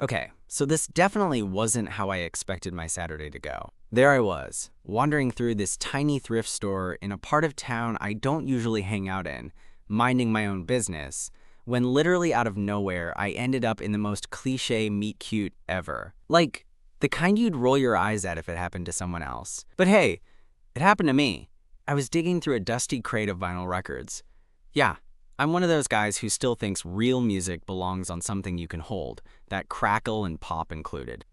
Okay, so this definitely wasn't how I expected my Saturday to go. There I was, wandering through this tiny thrift store in a part of town I don't usually hang out in, minding my own business, when literally out of nowhere I ended up in the most cliche meet cute ever. Like, the kind you'd roll your eyes at if it happened to someone else. But hey, it happened to me. I was digging through a dusty crate of vinyl records. Yeah, I'm one of those guys who still thinks real music belongs on something you can hold, that crackle and pop included.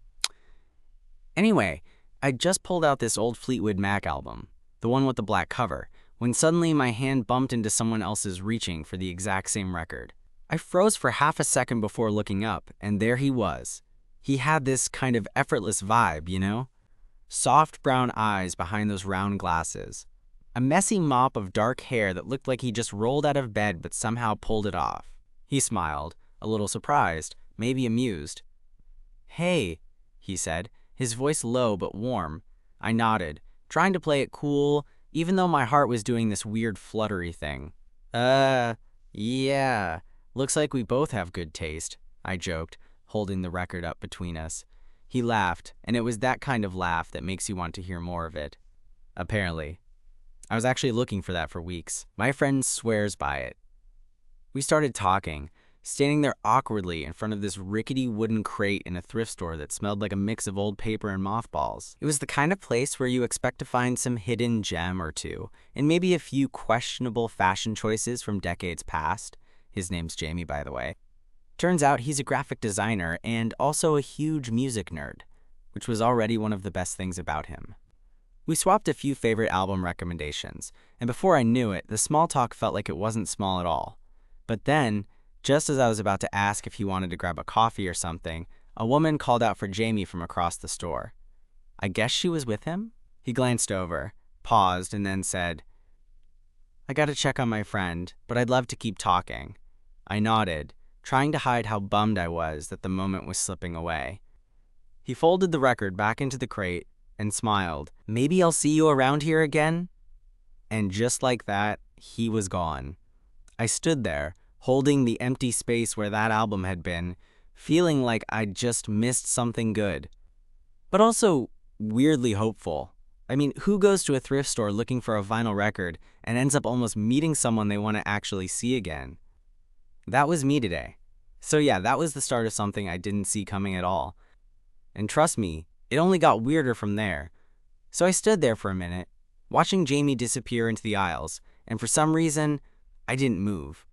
Anyway, I just pulled out this old Fleetwood Mac album, the one with the black cover, when suddenly my hand bumped into someone else's reaching for the exact same record. I froze for half a second before looking up, and there he was. He had this kind of effortless vibe, you know? Soft brown eyes behind those round glasses. A messy mop of dark hair that looked like he just rolled out of bed but somehow pulled it off. He smiled, a little surprised, maybe amused. "Hey," he said, his voice low but warm. I nodded, trying to play it cool, even though my heart was doing this weird fluttery thing. Yeah, looks like we both have good taste," I joked, holding the record up between us. He laughed, and it was that kind of laugh that makes you want to hear more of it. Apparently. I was actually looking for that for weeks. My friend swears by it. We started talking, standing there awkwardly in front of this rickety wooden crate in a thrift store that smelled like a mix of old paper and mothballs. It was the kind of place where you expect to find some hidden gem or two, and maybe a few questionable fashion choices from decades past. His name's Jamie, by the way. Turns out he's a graphic designer and also a huge music nerd, which was already one of the best things about him. We swapped a few favorite album recommendations, and before I knew it, the small talk felt like it wasn't small at all. But then, just as I was about to ask if he wanted to grab a coffee or something, a woman called out for Jamie from across the store. I guess she was with him? He glanced over, paused, and then said, "I gotta check on my friend, but I'd love to keep talking." I nodded, trying to hide how bummed I was that the moment was slipping away. He folded the record back into the crate and smiled. "Maybe I'll see you around here again?" And just like that, he was gone. I stood there, holding the empty space where that album had been, feeling like I'd just missed something good. But also weirdly hopeful. I mean, who goes to a thrift store looking for a vinyl record and ends up almost meeting someone they want to actually see again? That was me today. So yeah, that was the start of something I didn't see coming at all. And trust me, it only got weirder from there. So I stood there for a minute, watching Jamie disappear into the aisles, and for some reason, I didn't move.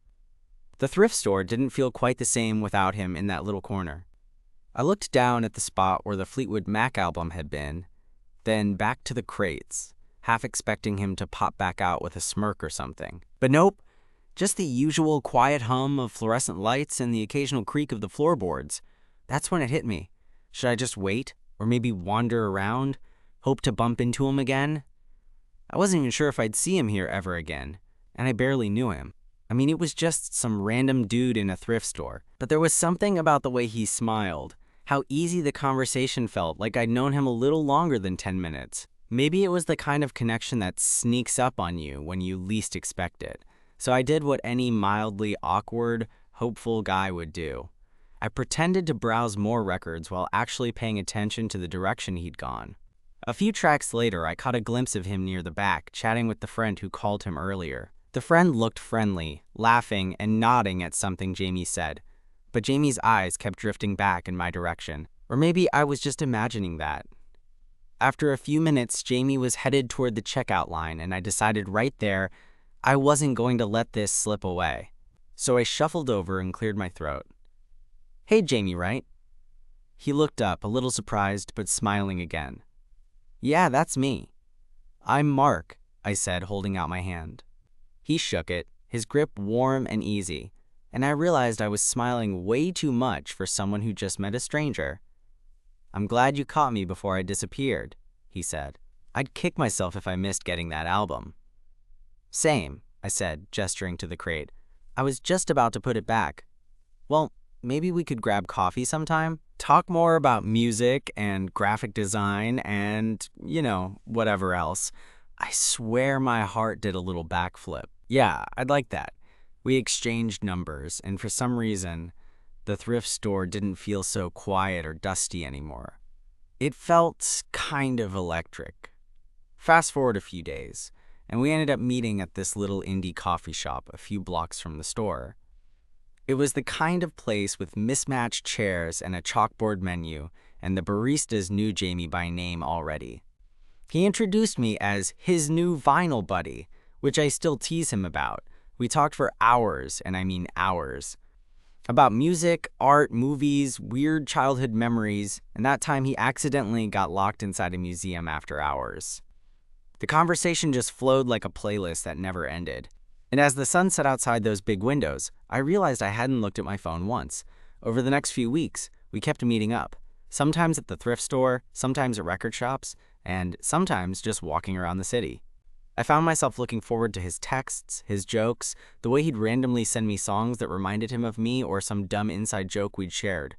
The thrift store didn't feel quite the same without him in that little corner. I looked down at the spot where the Fleetwood Mac album had been, then back to the crates, half expecting him to pop back out with a smirk or something. But nope, just the usual quiet hum of fluorescent lights and the occasional creak of the floorboards. That's when it hit me. Should I just wait? Or maybe wander around, hope to bump into him again? I wasn't even sure if I'd see him here ever again, and I barely knew him. I mean, it was just some random dude in a thrift store, but there was something about the way he smiled, how easy the conversation felt, like I'd known him a little longer than 10 minutes. Maybe it was the kind of connection that sneaks up on you when you least expect it. So I did what any mildly awkward, hopeful guy would do. I pretended to browse more records while actually paying attention to the direction he'd gone. A few tracks later, I caught a glimpse of him near the back, chatting with the friend who called him earlier. The friend looked friendly, laughing and nodding at something Jamie said, but Jamie's eyes kept drifting back in my direction. Or maybe I was just imagining that. After a few minutes, Jamie was headed toward the checkout line, and I decided right there I wasn't going to let this slip away. So I shuffled over and cleared my throat. "Hey, Jamie, right?" He looked up, a little surprised, but smiling again. "Yeah, that's me." "I'm Mark," I said, holding out my hand. He shook it, his grip warm and easy, and I realized I was smiling way too much for someone who just met a stranger. "I'm glad you caught me before I disappeared," he said. "I'd kick myself if I missed getting that album." "Same," I said, gesturing to the crate. "I was just about to put it back." "Well, maybe we could grab coffee sometime? Talk more about music and graphic design and, whatever else." I swear my heart did a little backflip. Yeah, I'd like that. We exchanged numbers, and for some reason, The thrift store didn't feel so quiet or dusty anymore. It felt kind of electric. Fast forward a few days, and we ended up meeting at this little indie coffee shop a few blocks from the store. It was the kind of place with mismatched chairs and a chalkboard menu, and the baristas knew Jamie by name already. He introduced me as his new vinyl buddy, which I still tease him about. We talked for hours, and I mean hours, about music, art, movies, weird childhood memories, and that time he accidentally got locked inside a museum after hours. The conversation just flowed like a playlist that never ended. And as the sun set outside those big windows, I realized I hadn't looked at my phone once. Over the next few weeks, we kept meeting up, sometimes at the thrift store, sometimes at record shops, and sometimes just walking around the city. I found myself looking forward to his texts, his jokes, the way he'd randomly send me songs that reminded him of me or some dumb inside joke we'd shared.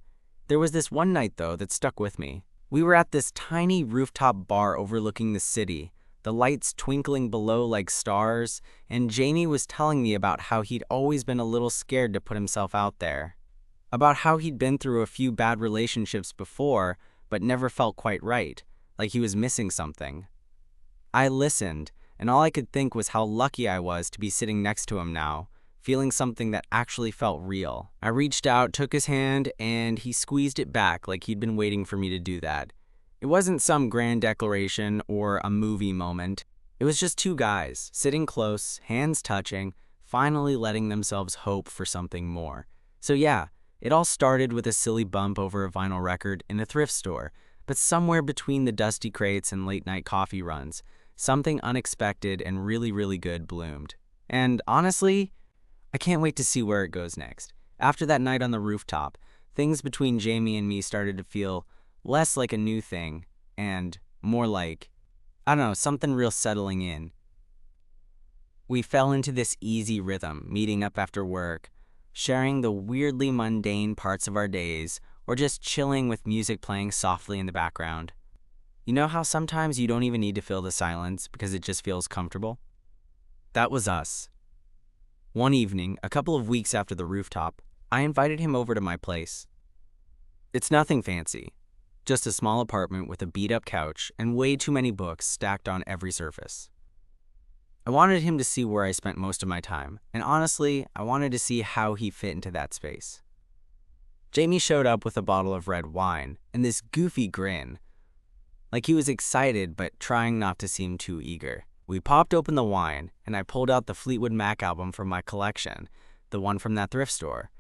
There was this one night, though, that stuck with me. We were at this tiny rooftop bar overlooking the city, the lights twinkling below like stars, and Jamie was telling me about how he'd always been a little scared to put himself out there. About how he'd been through a few bad relationships before, but never felt quite right, like he was missing something. I listened, and all I could think was how lucky I was to be sitting next to him now, feeling something that actually felt real. I reached out, took his hand, and he squeezed it back like he'd been waiting for me to do that. It wasn't some grand declaration or a movie moment. It was just two guys, sitting close, hands touching, finally letting themselves hope for something more. So yeah, it all started with a silly bump over a vinyl record in a thrift store, but somewhere between the dusty crates and late-night coffee runs, something unexpected and really, really good bloomed. And honestly, I can't wait to see where it goes next. After that night on the rooftop, things between Jamie and me started to feel less like a new thing and more like, I don't know, something real settling in. We fell into this easy rhythm, meeting up after work, sharing the weirdly mundane parts of our days, or just chilling with music playing softly in the background. You know how sometimes you don't even need to fill the silence because it just feels comfortable? That was us. One evening, a couple of weeks after the rooftop, I invited him over to my place. It's nothing fancy, just a small apartment with a beat-up couch and way too many books stacked on every surface. I wanted him to see where I spent most of my time, and honestly, I wanted to see how he fit into that space. Jamie showed up with a bottle of red wine and this goofy grin, like he was excited but trying not to seem too eager. We popped open the wine, and I pulled out the Fleetwood Mac album from my collection, the one from that thrift store.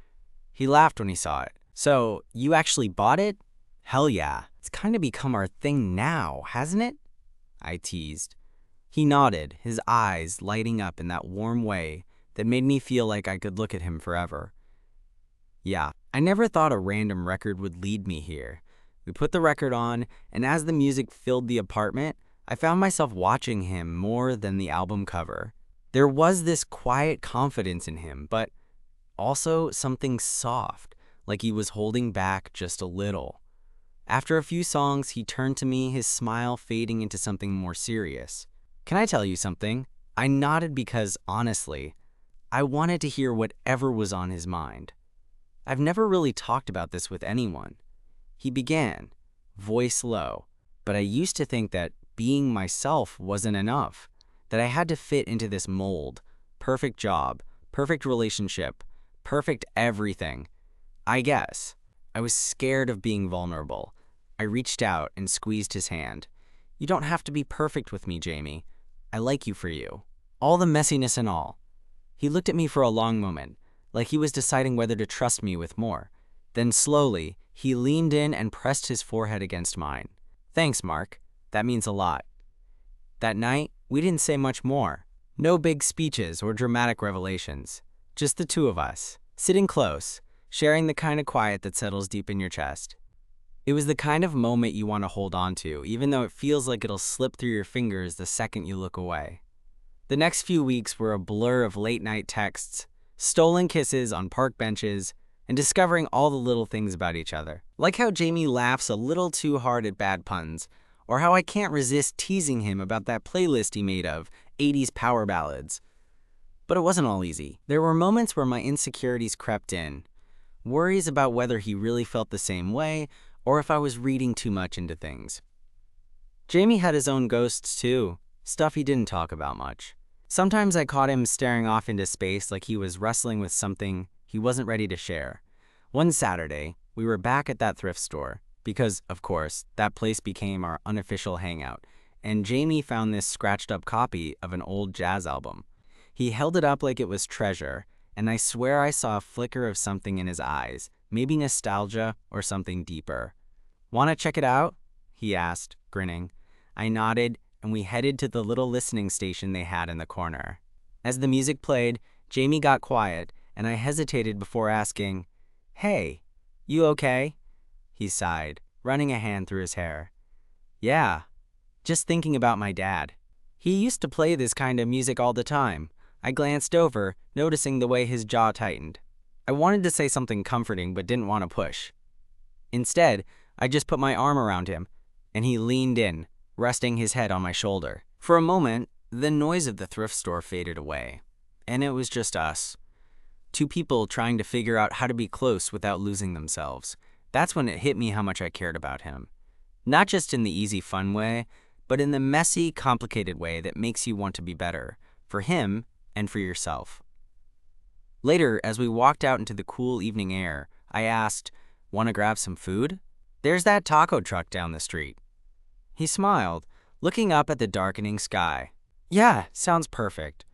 He laughed when he saw it. "So, you actually bought it?" "Hell yeah. It's kind of become our thing now, hasn't it?" I teased. He nodded, his eyes lighting up in that warm way that made me feel like I could look at him forever. Yeah, I never thought a random record would lead me here. We put the record on, and as the music filled the apartment, I found myself watching him more than the album cover. There was this quiet confidence in him, but also something soft, like he was holding back just a little. After a few songs, he turned to me, his smile fading into something more serious. "Can I tell you something?" I nodded because, honestly, I wanted to hear whatever was on his mind. I've never really talked about this with anyone. He began, voice low, but I used to think that being myself wasn't enough, that I had to fit into this mold. Perfect job, perfect relationship, perfect everything. I guess. I was scared of being vulnerable. I reached out and squeezed his hand. "You don't have to be perfect with me, Jamie. I like you for you. All the messiness and all." He looked at me for a long moment, like he was deciding whether to trust me with more. Then slowly, he leaned in and pressed his forehead against mine. "Thanks, Mark. That means a lot." That night, we didn't say much more. No big speeches or dramatic revelations. Just the two of us, sitting close, sharing the kind of quiet that settles deep in your chest. It was the kind of moment you want to hold on to, even though it feels like it'll slip through your fingers the second you look away. The next few weeks were a blur of late-night texts, stolen kisses on park benches, and discovering all the little things about each other. Like how Jamie laughs a little too hard at bad puns, or how I can't resist teasing him about that playlist he made of 80s power ballads. But it wasn't all easy. There were moments where my insecurities crept in. worries about whether he really felt the same way or if I was reading too much into things. Jamie had his own ghosts too, stuff he didn't talk about much. Sometimes I caught him staring off into space like he was wrestling with something he wasn't ready to share. One Saturday, we were back at that thrift store because, of course, that place became our unofficial hangout, and Jamie found this scratched-up copy of an old jazz album. He held it up like it was treasure, and I swear I saw a flicker of something in his eyes, maybe nostalgia or something deeper. "Want to check it out?" he asked, grinning. I nodded, and we headed to the little listening station they had in the corner. As the music played, Jamie got quiet, and I hesitated before asking, "Hey, you okay?" He sighed, running a hand through his hair. "Yeah, just thinking about my dad. He used to play this kind of music all the time." I glanced over, noticing the way his jaw tightened. I wanted to say something comforting but didn't want to push. Instead, I just put my arm around him, and he leaned in, resting his head on my shoulder. For a moment, the noise of the thrift store faded away, and it was just us. Two people trying to figure out how to be close without losing themselves. That's when it hit me how much I cared about him. Not just in the easy, fun way, but in the messy, complicated way that makes you want to be better, for him and for yourself. Later, as we walked out into the cool evening air, I asked, "Want to grab some food? There's that taco truck down the street." He smiled, looking up at the darkening sky. "Yeah, sounds perfect."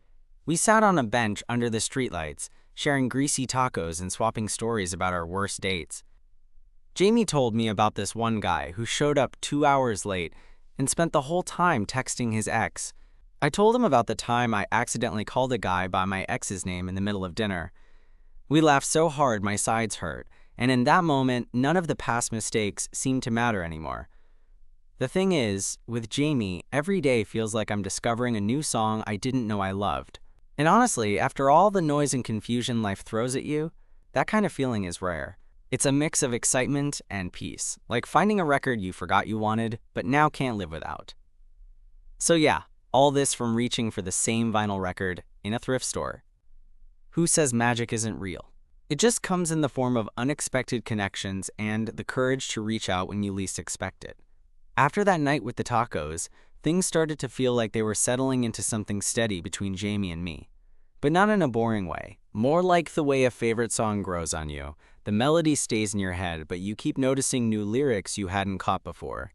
We sat on a bench under the streetlights, sharing greasy tacos and swapping stories about our worst dates. Jamie told me about this one guy who showed up 2 hours late and spent the whole time texting his ex. I told him about the time I accidentally called a guy by my ex's name in the middle of dinner. We laughed so hard my sides hurt, and in that moment, none of the past mistakes seemed to matter anymore. The thing is, with Jamie, every day feels like I'm discovering a new song I didn't know I loved. And honestly, after all the noise and confusion life throws at you, that kind of feeling is rare. It's a mix of excitement and peace, like finding a record you forgot you wanted, but now can't live without. So yeah, all this from reaching for the same vinyl record in a thrift store. Who says magic isn't real? It just comes in the form of unexpected connections and the courage to reach out when you least expect it. After that night with the tacos, things started to feel like they were settling into something steady between Jamie and me. But not in a boring way, more like the way a favorite song grows on you. The melody stays in your head, but you keep noticing new lyrics you hadn't caught before.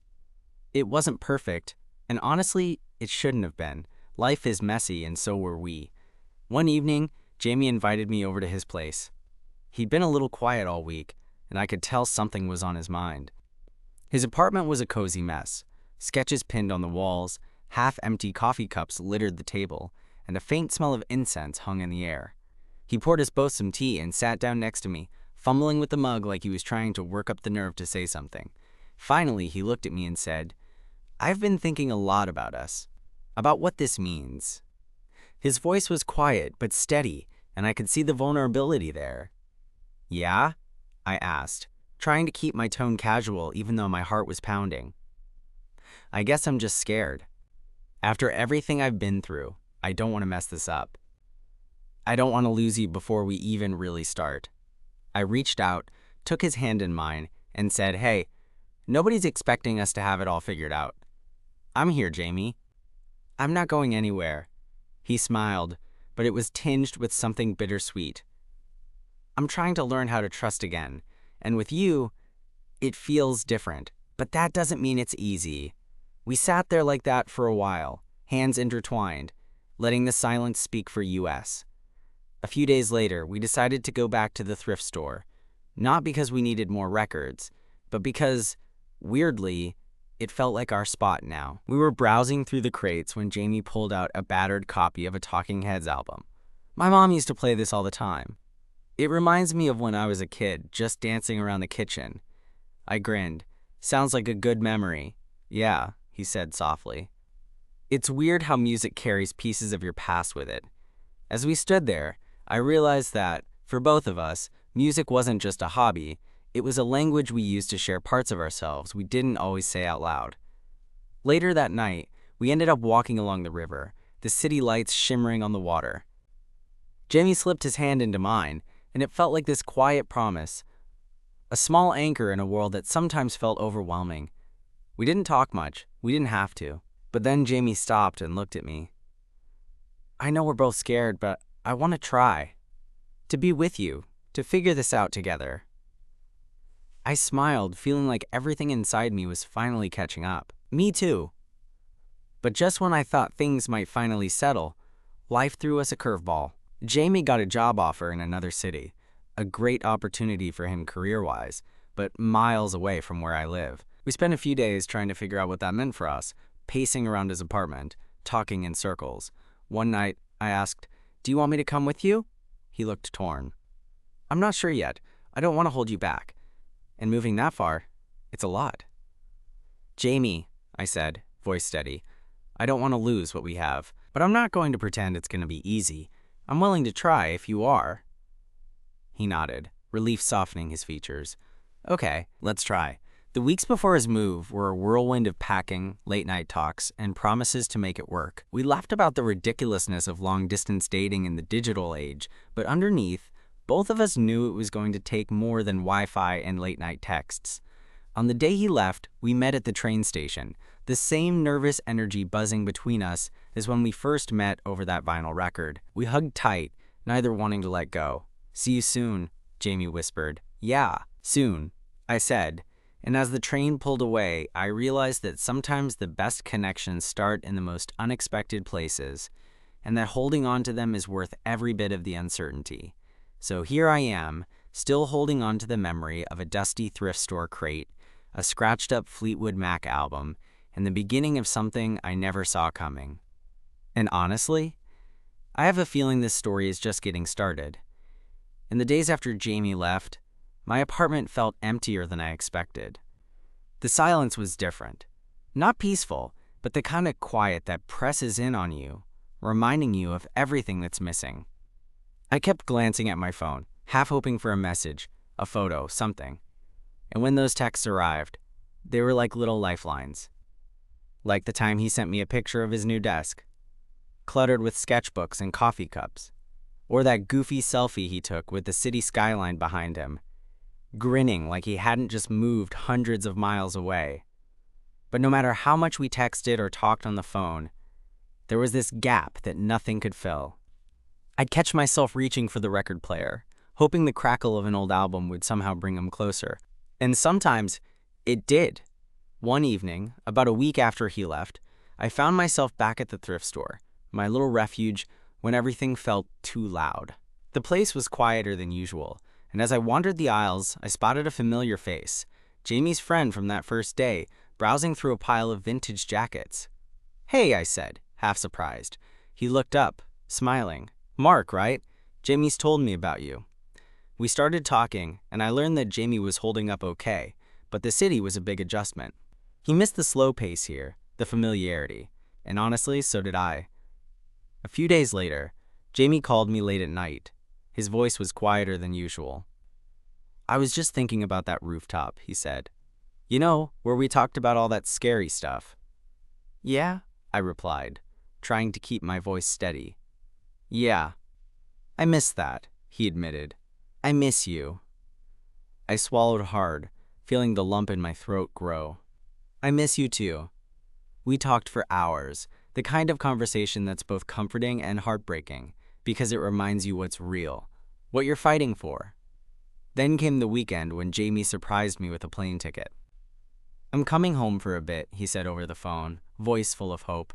It wasn't perfect, and honestly, it shouldn't have been. Life is messy, and so were we. One evening, Jamie invited me over to his place. He'd been a little quiet all week, and I could tell something was on his mind. His apartment was a cozy mess. Sketches pinned on the walls, half-empty coffee cups littered the table, and a faint smell of incense hung in the air. He poured us both some tea and sat down next to me, fumbling with the mug like he was trying to work up the nerve to say something. Finally, he looked at me and said, "I've been thinking a lot about us, about what this means." His voice was quiet but steady, and I could see the vulnerability there. "Yeah?" I asked, trying to keep my tone casual even though my heart was pounding. "I guess I'm just scared. After everything I've been through, I don't want to mess this up. I don't want to lose you before we even really start." I reached out, took his hand in mine, and said, "Hey, nobody's expecting us to have it all figured out. I'm here, Jamie. I'm not going anywhere." He smiled, but it was tinged with something bittersweet. "I'm trying to learn how to trust again, and with you, it feels different, but that doesn't mean it's easy." We sat there like that for a while, hands intertwined, letting the silence speak for us. A few days later, we decided to go back to the thrift store, not because we needed more records, but because, weirdly, it felt like our spot now. We were browsing through the crates when Jamie pulled out a battered copy of a Talking Heads album. "My mom used to play this all the time. It reminds me of when I was a kid, just dancing around the kitchen." I grinned. "Sounds like a good memory." "Yeah," he said softly. It's weird how music carries pieces of your past with it. As we stood there, I realized that, for both of us, music wasn't just a hobby. It was a language we used to share parts of ourselves we didn't always say out loud. Later that night, we ended up walking along the river, the city lights shimmering on the water. Jamie slipped his hand into mine, and it felt like this quiet promise, a small anchor in a world that sometimes felt overwhelming. We didn't talk much. We didn't have to. But then Jamie stopped and looked at me. I know we're both scared, but I want to try. To be with you, to figure this out together. I smiled, feeling like everything inside me was finally catching up. Me too. But just when I thought things might finally settle, life threw us a curveball. Jamie got a job offer in another city, a great opportunity for him career-wise, but miles away from where I live. We spent a few days trying to figure out what that meant for us, pacing around his apartment, talking in circles. One night, I asked, "Do you want me to come with you?" He looked torn. "I'm not sure yet. I don't want to hold you back. And moving that far, it's a lot." "Jamie," I said, voice steady, "I don't want to lose what we have, but I'm not going to pretend it's going to be easy. I'm willing to try if you are." He nodded, relief softening his features. "Okay, let's try." The weeks before his move were a whirlwind of packing, late-night talks, and promises to make it work. We laughed about the ridiculousness of long-distance dating in the digital age, but underneath, both of us knew it was going to take more than Wi-Fi and late-night texts. On the day he left, we met at the train station, the same nervous energy buzzing between us as when we first met over that vinyl record. We hugged tight, neither wanting to let go. "See you soon," Jamie whispered. "Yeah, soon," I said. And as the train pulled away, I realized that sometimes the best connections start in the most unexpected places, and that holding on to them is worth every bit of the uncertainty. So here I am, still holding on to the memory of a dusty thrift store crate, a scratched-up Fleetwood Mac album, and the beginning of something I never saw coming. And honestly, I have a feeling this story is just getting started. In the days after Jamie left, my apartment felt emptier than I expected. The silence was different. Not peaceful, but the kind of quiet that presses in on you, reminding you of everything that's missing. I kept glancing at my phone, half hoping for a message, a photo, something. And when those texts arrived, they were like little lifelines. Like the time he sent me a picture of his new desk, cluttered with sketchbooks and coffee cups. Or that goofy selfie he took with the city skyline behind him, grinning like he hadn't just moved hundreds of miles away. But no matter how much we texted or talked on the phone, there was this gap that nothing could fill. I'd catch myself reaching for the record player, hoping the crackle of an old album would somehow bring him closer. And sometimes, it did. One evening, about a week after he left, I found myself back at the thrift store, my little refuge when everything felt too loud. The place was quieter than usual, and as I wandered the aisles, I spotted a familiar face, Jamie's friend from that first day, browsing through a pile of vintage jackets. "Hey," I said, half surprised. He looked up, smiling. "Mark, right? Jamie's told me about you." We started talking, and I learned that Jamie was holding up okay, but the city was a big adjustment. He missed the slow pace here, the familiarity, and honestly, so did I. A few days later, Jamie called me late at night. His voice was quieter than usual. "I was just thinking about that rooftop," he said. "You know, where we talked about all that scary stuff." "Yeah," I replied, trying to keep my voice steady. "Yeah, I miss that," he admitted. "I miss you." I swallowed hard, feeling the lump in my throat grow. "I miss you too." We talked for hours, the kind of conversation that's both comforting and heartbreaking, because it reminds you what's real, what you're fighting for. Then came the weekend when Jamie surprised me with a plane ticket. "I'm coming home for a bit," he said over the phone, voice full of hope.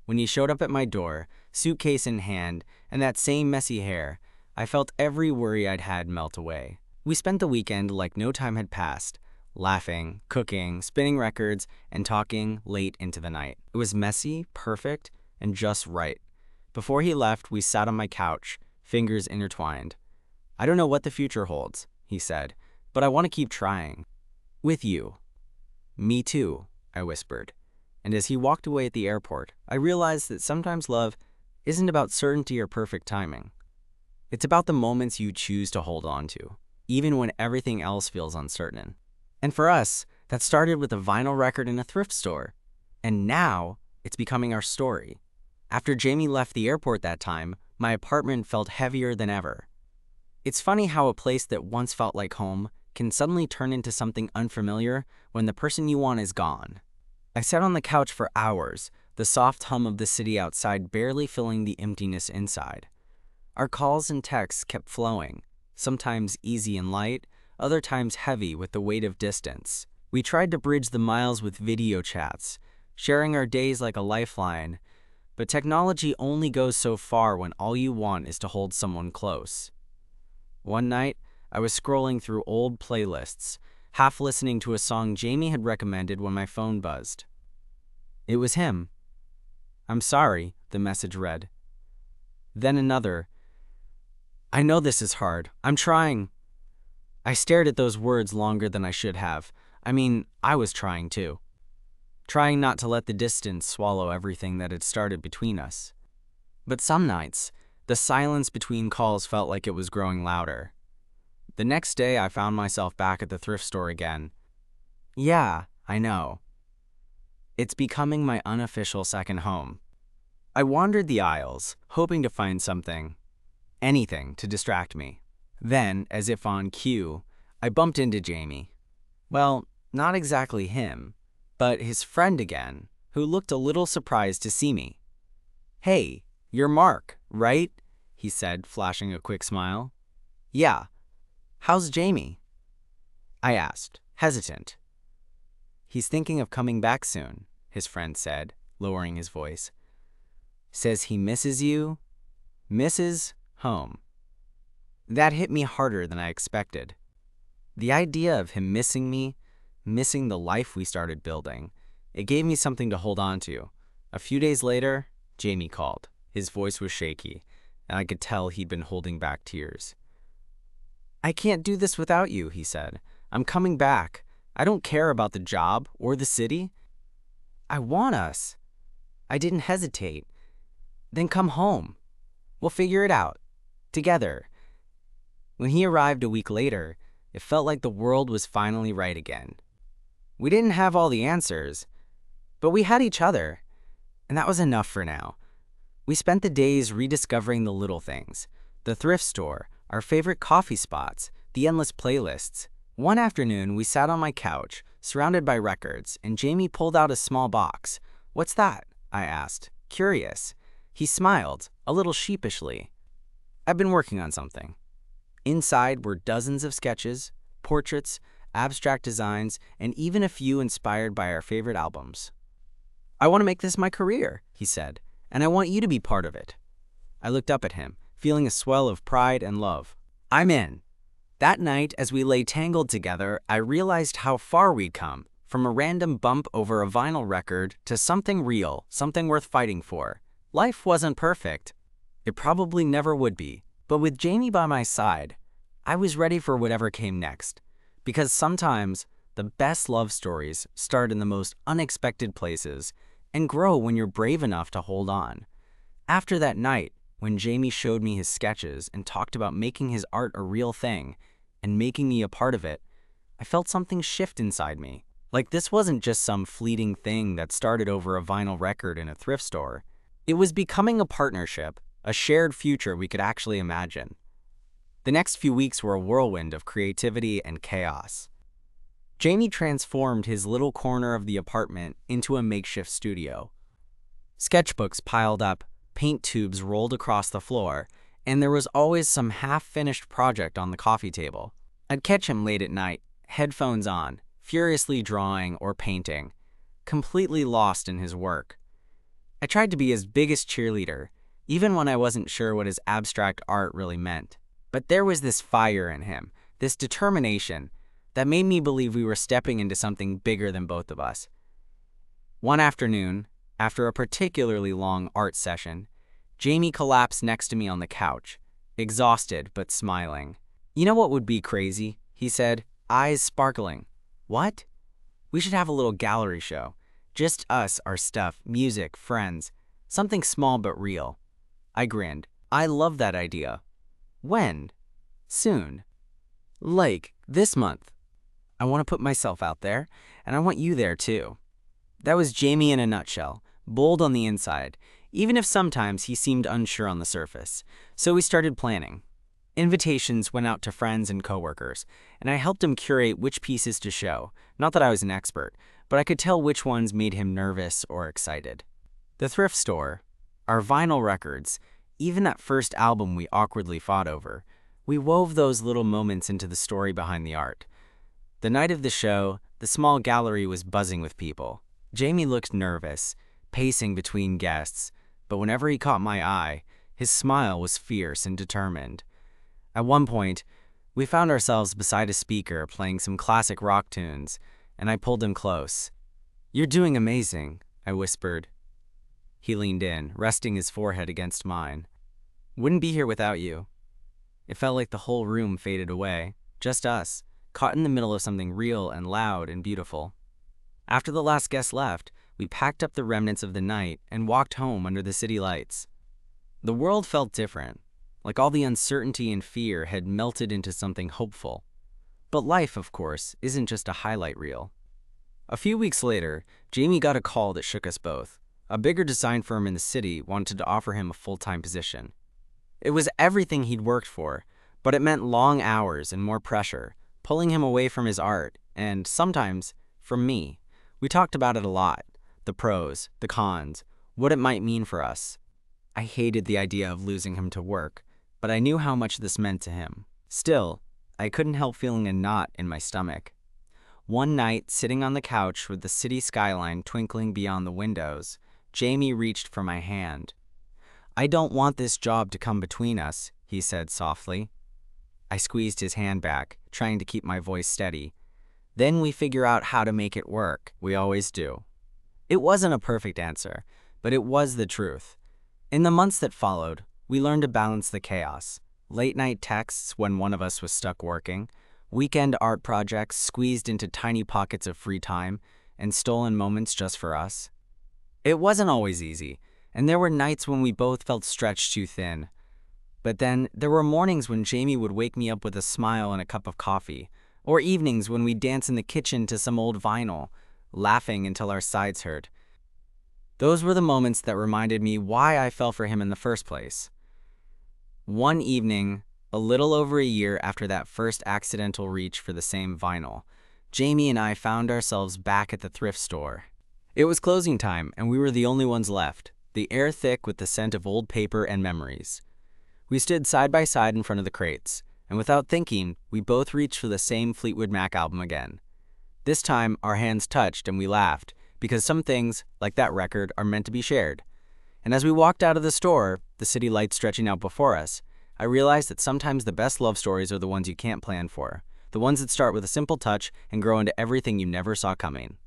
When he showed up at my door, suitcase in hand, and that same messy hair, I felt every worry I'd had melt away. We spent the weekend like no time had passed, laughing, cooking, spinning records, and talking late into the night. It was messy, perfect, and just right. Before he left, we sat on my couch, fingers intertwined. "I don't know what the future holds," he said, "but I want to keep trying. With you." "Me too," I whispered. And as he walked away at the airport, I realized that sometimes love isn't about certainty or perfect timing. It's about the moments you choose to hold on to, even when everything else feels uncertain. And for us, that started with a vinyl record in a thrift store. And now, it's becoming our story. After Jamie left the airport that time, my apartment felt heavier than ever. It's funny how a place that once felt like home can suddenly turn into something unfamiliar when the person you want is gone. I sat on the couch for hours, the soft hum of the city outside barely filling the emptiness inside. Our calls and texts kept flowing, sometimes easy and light, other times heavy with the weight of distance. We tried to bridge the miles with video chats, sharing our days like a lifeline, but technology only goes so far when all you want is to hold someone close. One night, I was scrolling through old playlists, half listening to a song Jamie had recommended when my phone buzzed. It was him. "I'm sorry," the message read. Then another. "I know this is hard. I'm trying." I stared at those words longer than I should have. I was trying too. Trying not to let the distance swallow everything that had started between us. But some nights, the silence between calls felt like it was growing louder. The next day, I found myself back at the thrift store again. Yeah, I know. It's becoming my unofficial second home. I wandered the aisles, hoping to find something, anything to distract me. Then, as if on cue, I bumped into Jamie. Well, not exactly him, but his friend again, who looked a little surprised to see me. "Hey, you're Mark, right?" he said, flashing a quick smile. "Yeah. How's Jamie?" I asked, hesitant. "He's thinking of coming back soon," his friend said, lowering his voice. "Says he misses you. Misses home." That hit me harder than I expected. The idea of him missing me, missing the life we started building, it gave me something to hold on to. A few days later, Jamie called. His voice was shaky, and I could tell he'd been holding back tears. "I can't do this without you," he said. "I'm coming back. I don't care about the job or the city. I want us." I didn't hesitate. "Then come home. We'll figure it out. Together." When he arrived a week later, it felt like the world was finally right again. We didn't have all the answers, but we had each other, and that was enough for now. We spent the days rediscovering the little things, the thrift store, our favorite coffee spots, the endless playlists. One afternoon, we sat on my couch, surrounded by records, and Jamie pulled out a small box. "What's that?" I asked, curious. He smiled, a little sheepishly. "I've been working on something." Inside were dozens of sketches, portraits, abstract designs, and even a few inspired by our favorite albums. "I want to make this my career," he said, "and I want you to be part of it." I looked up at him, feeling a swell of pride and love. "I'm in." That night, as we lay tangled together, I realized how far we'd come, from a random bump over a vinyl record to something real, something worth fighting for. Life wasn't perfect. It probably never would be. But with Jamie by my side, I was ready for whatever came next. Because sometimes, the best love stories start in the most unexpected places and grow when you're brave enough to hold on. After that night, when Jamie showed me his sketches and talked about making his art a real thing and making me a part of it, I felt something shift inside me. Like this wasn't just some fleeting thing that started over a vinyl record in a thrift store. It was becoming a partnership, a shared future we could actually imagine. The next few weeks were a whirlwind of creativity and chaos. Jamie transformed his little corner of the apartment into a makeshift studio. Sketchbooks piled up, paint tubes rolled across the floor, and there was always some half-finished project on the coffee table. I'd catch him late at night, headphones on, furiously drawing or painting, completely lost in his work. I tried to be his biggest cheerleader, even when I wasn't sure what his abstract art really meant. But there was this fire in him, this determination, that made me believe we were stepping into something bigger than both of us. One afternoon, after a particularly long art session, Jamie collapsed next to me on the couch, exhausted but smiling. "You know what would be crazy?" he said, eyes sparkling. "What?" "We should have a little gallery show. Just us, our stuff, music, friends. Something small but real." I grinned. "I love that idea." "When?" "Soon. Like, this month. I want to put myself out there, and I want you there too." That was Jamie in a nutshell, bold on the inside, even if sometimes he seemed unsure on the surface. So we started planning. Invitations went out to friends and coworkers, and I helped him curate which pieces to show. Not that I was an expert, but I could tell which ones made him nervous or excited. The thrift store, our vinyl records, even that first album we awkwardly fought over, we wove those little moments into the story behind the art. The night of the show, the small gallery was buzzing with people. Jamie looked nervous, pacing between guests, but whenever he caught my eye, his smile was fierce and determined. At one point, we found ourselves beside a speaker playing some classic rock tunes, and I pulled him close. "You're doing amazing," I whispered. He leaned in, resting his forehead against mine. "Wouldn't be here without you." It felt like the whole room faded away, just us, caught in the middle of something real and loud and beautiful. After the last guest left, we packed up the remnants of the night and walked home under the city lights. The world felt different, like all the uncertainty and fear had melted into something hopeful. But life, of course, isn't just a highlight reel. A few weeks later, Jamie got a call that shook us both. A bigger design firm in the city wanted to offer him a full-time position. It was everything he'd worked for, but it meant long hours and more pressure, pulling him away from his art and, sometimes, from me. We talked about it a lot, the pros, the cons, what it might mean for us. I hated the idea of losing him to work, but I knew how much this meant to him. Still, I couldn't help feeling a knot in my stomach. One night, sitting on the couch with the city skyline twinkling beyond the windows, Jamie reached for my hand. "I don't want this job to come between us," he said softly. I squeezed his hand back, trying to keep my voice steady. "Then we figure out how to make it work. We always do." It wasn't a perfect answer, but it was the truth. In the months that followed, we learned to balance the chaos. Late-night texts when one of us was stuck working, weekend art projects squeezed into tiny pockets of free time, and stolen moments just for us. It wasn't always easy, and there were nights when we both felt stretched too thin. But then there were mornings when Jamie would wake me up with a smile and a cup of coffee, or evenings when we'd dance in the kitchen to some old vinyl, laughing until our sides hurt. Those were the moments that reminded me why I fell for him in the first place. One evening, a little over a year after that first accidental reach for the same vinyl, Jamie and I found ourselves back at the thrift store. It was closing time, and we were the only ones left, the air thick with the scent of old paper and memories. We stood side by side in front of the crates, and without thinking, we both reached for the same Fleetwood Mac album again. This time, our hands touched and we laughed, because some things, like that record, are meant to be shared. And as we walked out of the store, the city lights stretching out before us, I realized that sometimes the best love stories are the ones you can't plan for, the ones that start with a simple touch and grow into everything you never saw coming.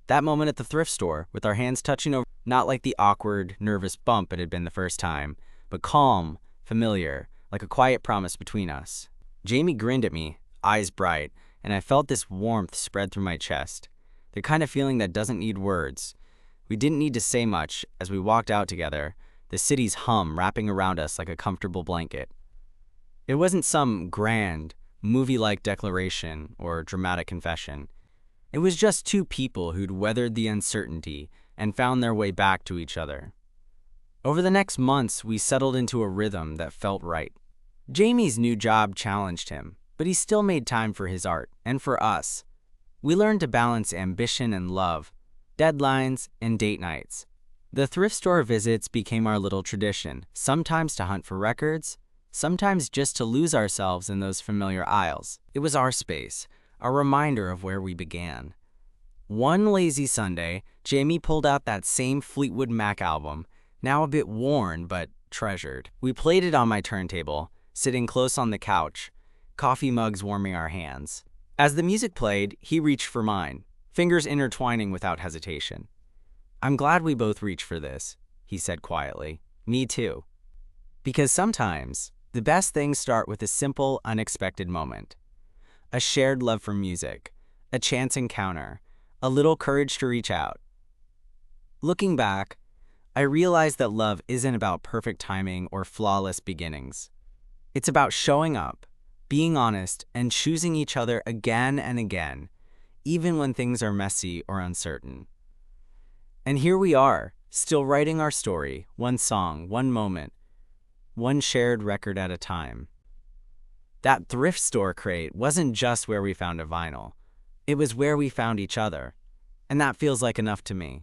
That moment at the thrift store, with our hands touching over, not like the awkward, nervous bump it had been the first time, but calm, familiar, like a quiet promise between us. Jamie grinned at me, eyes bright, and I felt this warmth spread through my chest. The kind of feeling that doesn't need words. We didn't need to say much as we walked out together, the city's hum wrapping around us like a comfortable blanket. It wasn't some grand, movie-like declaration or dramatic confession. It was just two people who'd weathered the uncertainty and found their way back to each other. Over the next months, we settled into a rhythm that felt right. Jamie's new job challenged him, but he still made time for his art and for us. We learned to balance ambition and love, deadlines and date nights. The thrift store visits became our little tradition, sometimes to hunt for records, sometimes just to lose ourselves in those familiar aisles. It was our space, a reminder of where we began. One lazy Sunday, Jamie pulled out that same Fleetwood Mac album, now a bit worn but treasured. We played it on my turntable, sitting close on the couch, coffee mugs warming our hands. As the music played, he reached for mine, fingers intertwining without hesitation. "I'm glad we both reached for this," he said quietly. "Me too." Because sometimes, the best things start with a simple, unexpected moment. A shared love for music, a chance encounter, a little courage to reach out. Looking back, I realized that love isn't about perfect timing or flawless beginnings. It's about showing up, being honest, and choosing each other again and again, even when things are messy or uncertain. And here we are, still writing our story, one song, one moment, one shared record at a time. That thrift store crate wasn't just where we found a vinyl. It was where we found each other. And that feels like enough to me.